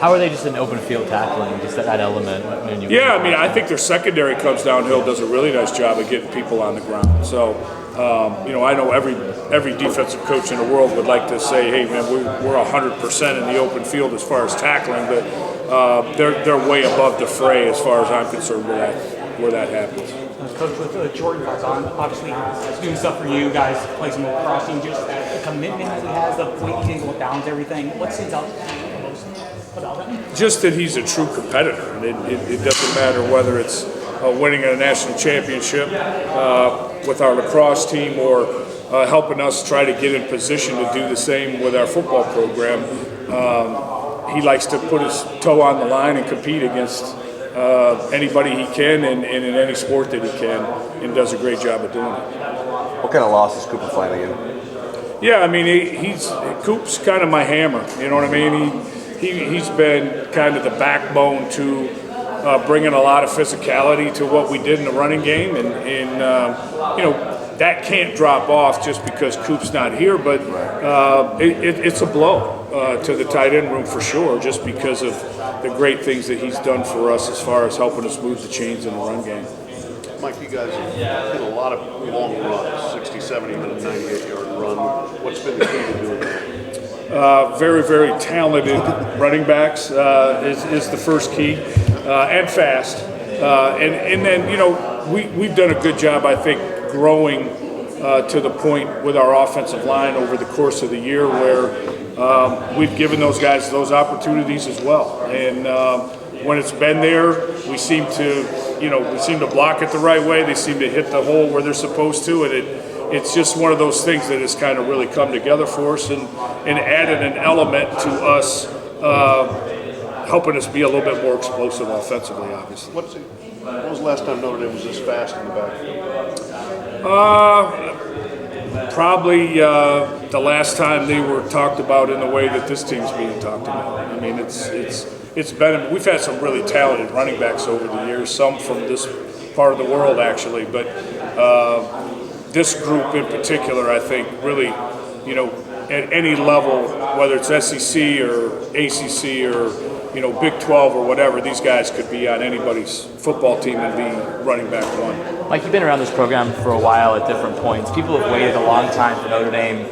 How are they just in open field tackling, just that element? Yeah, I mean, I think their secondary comes downhill, does a really nice job of getting people on the ground. So, I know every defensive coach in the world would like to say, hey, man, we're 100% in the open field as far as tackling, but they're way above the fray as far as I'm concerned where that happens. Coach, with Jordan Faison, obviously he's doing stuff for you guys, play some more crossing, just the commitment that he has, the point he can go down to everything. What stands out most about him? Just that he's a true competitor. And it doesn't matter whether it's winning a national championship with our lacrosse team or helping us try to get in position to do the same with our football program. He likes to put his toe on the line and compete against anybody he can and in any sport that he can, and does a great job of doing it. What kind of loss is Cooper Flanagan? Yeah, I mean, Coop's kind of my hammer. You know what I mean? He's been kind of the backbone to bringing a lot of physicality to what we did in the running game, and that can't drop off just because Coop's not here, but it's a blow to the tight end room for sure, just because of the great things that he's done for us as far as helping us move the chains in the run game. Mike, you guys have hit a lot of long runs, 60, 70 minute, 98-yard run. What's been the key to doing that? Very, very talented running backs is the first key, and fast. And then, we've done a good job, I think, growing to the point with our offensive line over the course of the year where we've given those guys those opportunities as well. And when it's been there, we seem to block it the right way. They seem to hit the hole where they're supposed to, and it's just one of those things that has kind of really come together for us and added an element to us, helping us be a little bit more explosive offensively, obviously. When was the last time Notre Dame was this fast in the backfield? Probably the last time they were talked about in the way that this team's being talked about. I mean, it's been, we've had some really talented running backs over the years, some from this part of the world actually, but this group in particular, I think, really, at any level, whether it's SEC or ACC or Big 12 or whatever, these guys could be on anybody's football team and be running back one. Mike, you've been around this program for a while at different points. People have waited a long time for Notre Dame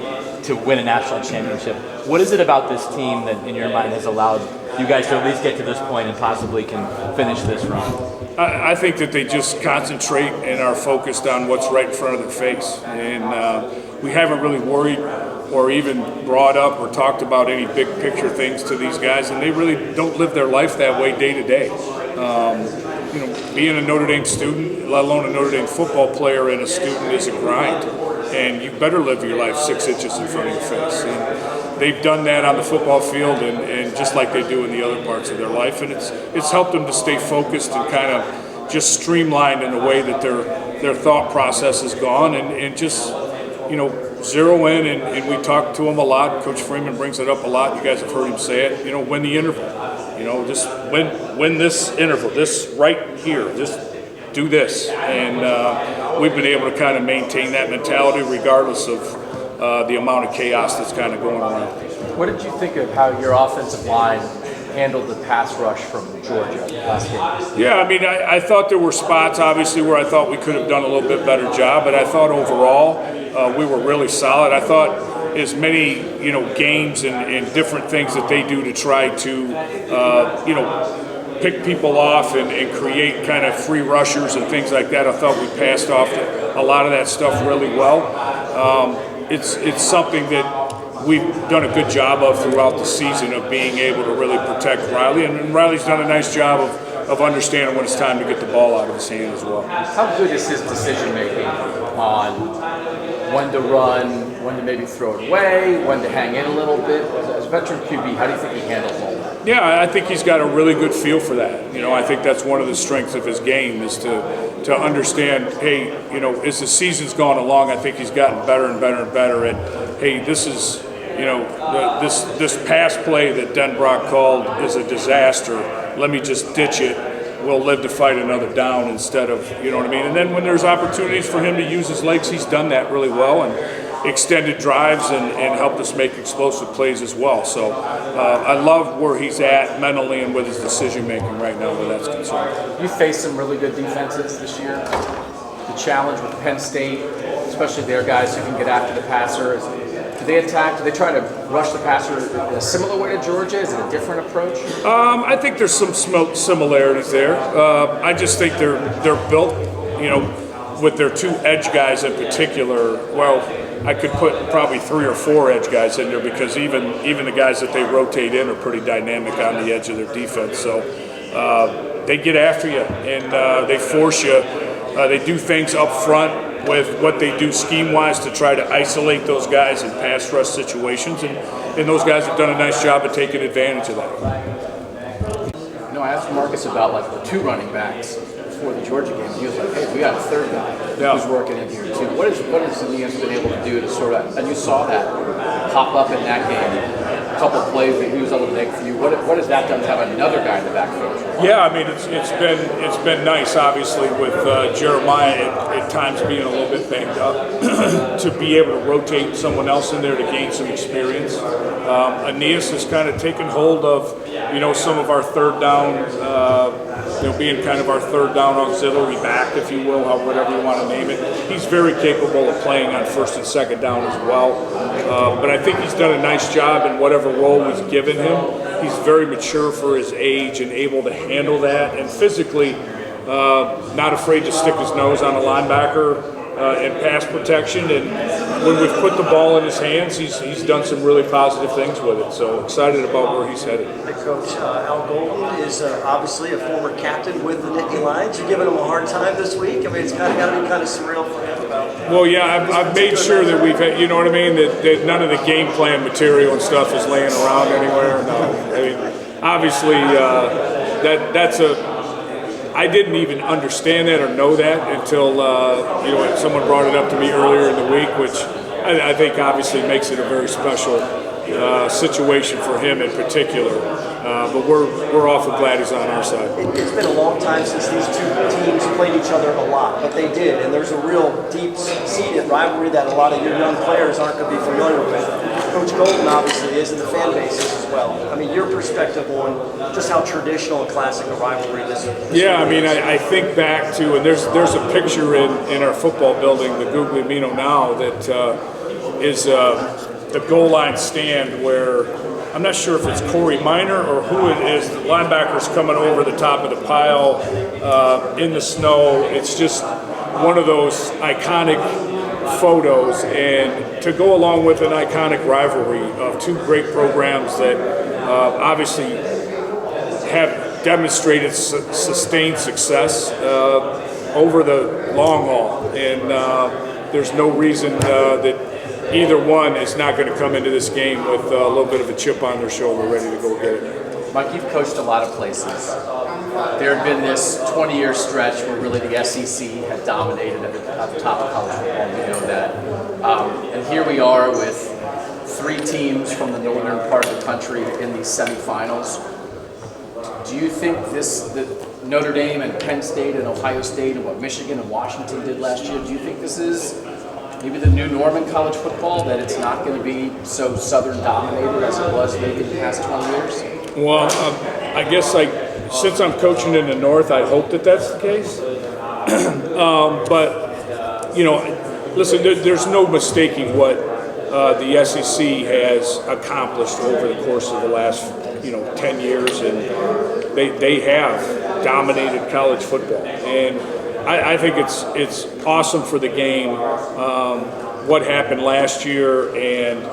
to win a national championship. What is it about this team that, in your mind, has allowed you guys to at least get to this point and possibly can finish this run? I think that they just concentrate and are focused on what's right in front of their face. And we haven't really worried or even brought up or talked about any big picture things to these guys, and they really don't live their life that way day to day. Being a Notre Dame student, let alone a Notre Dame football player and a student, is a grind, and you better live your life 6 inches in front of your face. And they've done that on the football field, and just like they do in the other parts of their life, and it's helped them to stay focused and kind of just streamlined in the way that their thought process has gone, and just zero in, and we talk to them a lot. Coach Freeman brings it up a lot. You guys have heard him say it. Win the interval. Just win this interval. This right here. Just do this. And we've been able to kind of maintain that mentality regardless of the amount of chaos that's kind of going around. What did you think of how your offensive line handled the pass rush from Georgia last game? Yeah, I mean, I thought there were spots, obviously, where I thought we could have done a little bit better job, but I thought overall we were really solid. I thought as many, games and different things that they do to try to, pick people off and create kind of free rushers and things like that, I thought we passed off a lot of that stuff really well. It's something that we've done a good job of throughout the season of being able to really protect Riley, and Riley's done a nice job of understanding when it's time to get the ball out of his hand as well. How good is his decision making on when to run, when to maybe throw it away, when to hang in a little bit? As a veteran QB, how do you think he handles all that? Yeah, I think he's got a really good feel for that. I think that's one of the strengths of his game is to understand, hey, as the season's gone along, I think he's gotten better and better and better at, hey, this is, this pass play that Denbrock called is a disaster. Let me just ditch it. We'll live to fight another down instead of, And then when there's opportunities for him to use his legs, he's done that really well. And extended drives and helped us make explosive plays as well. So I love where he's at mentally and with his decision making right now where that's concerned. You faced some really good defenses this year. The challenge with Penn State, especially their guys who can get after the passer, do they attack? Do they try to rush the passer in a similar way to Georgia? Is it a different approach? I think there's some similarities there. I just think they're built, with their two edge guys in particular. Well, I could put probably 3 or 4 edge guys in there because even the guys that they rotate in are pretty dynamic on the edge of their defense. So they get after you and they force you. They do things up front with what they do scheme-wise to try to isolate those guys in pass rush situations, and those guys have done a nice job of taking advantage of that. I asked Marcus about the 2 running backs before the Georgia game, and he was like, "Hey, we got a 3rd guy who's working in here too." What has Aneyas been able to do to sort of, and you saw that pop up in that game, a couple of plays that he was able to make for you. What has that done to have another guy in the backfield? Yeah, I mean it's been nice, obviously, with Jeremiah at times being a little bit banged up, to be able to rotate someone else in there to gain some experience. Aneyas has kind of taken hold of some of our 3rd down. Being kind of our 3rd down auxiliary back, if you will, whatever you want to name it. He's very capable of playing on 1st and 2nd down as well. But I think he's done a nice job in whatever role was given him. He's very mature for his age and able to handle that, and physically not afraid to stick his nose on a linebacker in pass protection. And when we've put the ball in his hands, he's done some really positive things with it. So excited about where he's headed. Hey, Coach, Al Golden is obviously a former captain with the Nittany Lions. You're giving him a hard time this week. I mean, it's got to be kind of surreal for him. Well, yeah, I've made sure that we've, that none of the game plan material and stuff is laying around anywhere. No, I mean, obviously that's a. I didn't even understand that or know that until someone brought it up to me earlier in the week, which I think obviously makes it a very special situation for him in particular. But we're awful glad he's on our side. It's been a long time since these 2 teams played each other a lot, but they did, and there's a real deep-seated rivalry that a lot of your young players aren't going to be familiar with. Coach Golden obviously is, and the fan base is as well. I mean, your perspective on just how traditional and classic a rivalry this is. Yeah, I mean, I think back to, and there's a picture in our football building, the Guglielmino now, that is the goal line stand where, I'm not sure if it's Corey Minor or who it is, the linebacker's coming over the top of the pile in the snow. It's just one of those iconic photos, and to go along with an iconic rivalry of 2 great programs that obviously have demonstrated sustained success over the long haul, and there's no reason that either one is not going to come into this game with a little bit of a chip on their shoulder ready to go get it. Mike, you've coached a lot of places. There had been this 20-year stretch where really the SEC had dominated at the top of college football. We know that. And here we are with 3 teams from the northern part of the country in these semifinals. Do you think that Notre Dame and Penn State and Ohio State and what Michigan and Washington did last year, do you think this is maybe the new norm in college football, that it's not going to be so Southern dominated as it was maybe in the past 20 years? Well, I guess since I'm coaching in the North, I hope that that's the case. But, listen, there's no mistaking what the SEC has accomplished over the course of the last, 10 years, and they have dominated college football. And I think it's awesome for the game, what happened last year and,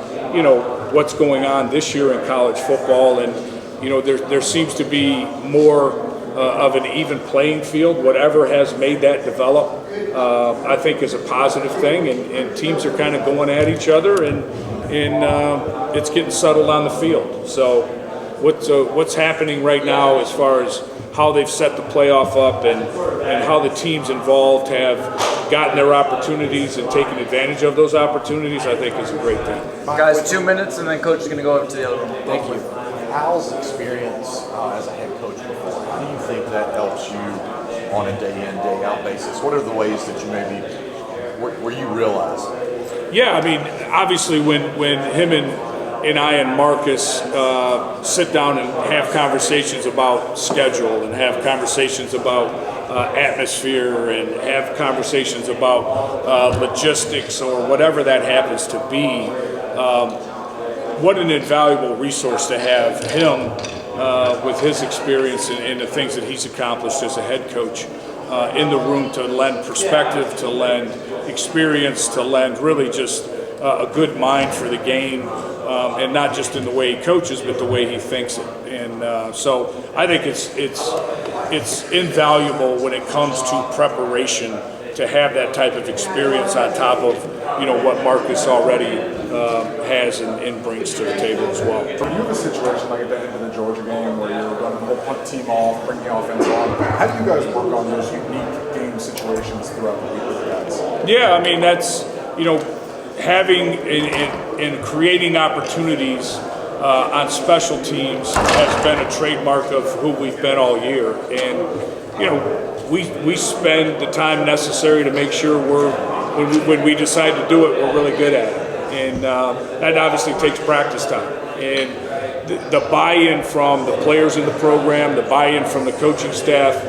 what's going on this year in college football. And, there seems to be more of an even playing field. Whatever has made that develop, I think is a positive thing. And teams are kind of going at each other, and it's getting settled on the field. So what's happening right now as far as how they've set the playoff up and how the teams involved have gotten their opportunities and taken advantage of those opportunities, I think is a great thing. Guys, 2 minutes, and then Coach is going to go over to the other room. Thank you. Al's experience as a head coach before, how do you think that helps you on a day in, day out basis? What are the ways that you maybe, where you realize? Yeah, I mean, obviously when him and I and Marcus sit down and have conversations about schedule and have conversations about atmosphere and have conversations about logistics or whatever that happens to be, what an invaluable resource to have him with his experience and the things that he's accomplished as a head coach in the room to lend perspective, to lend experience, to lend really just a good mind for the game, and not just in the way he coaches, but the way he thinks it. And so I think it's invaluable when it comes to preparation to have that type of experience on top of what Marcus already has and brings to the table as well. So you have a situation like at the end of the Georgia game where you're running the whole punt team off, bringing the offense on. How do you guys work on those unique game situations throughout the week with the guys? Yeah, I mean that's having and creating opportunities on special teams has been a trademark of who we've been all year, and we spend the time necessary to make sure when we decide to do it, we're really good at it. And that obviously takes practice time. And the buy-in from the players in the program, the buy-in from the coaching staff,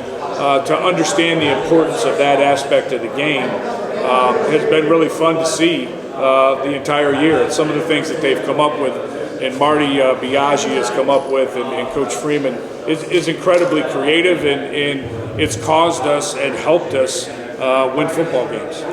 to understand the importance of that aspect of the game has been really fun to see the entire year. And some of the things that they've come up with, and Marty Biaggi has come up with, and Coach Freeman, is incredibly creative, and it's caused us and helped us win football games.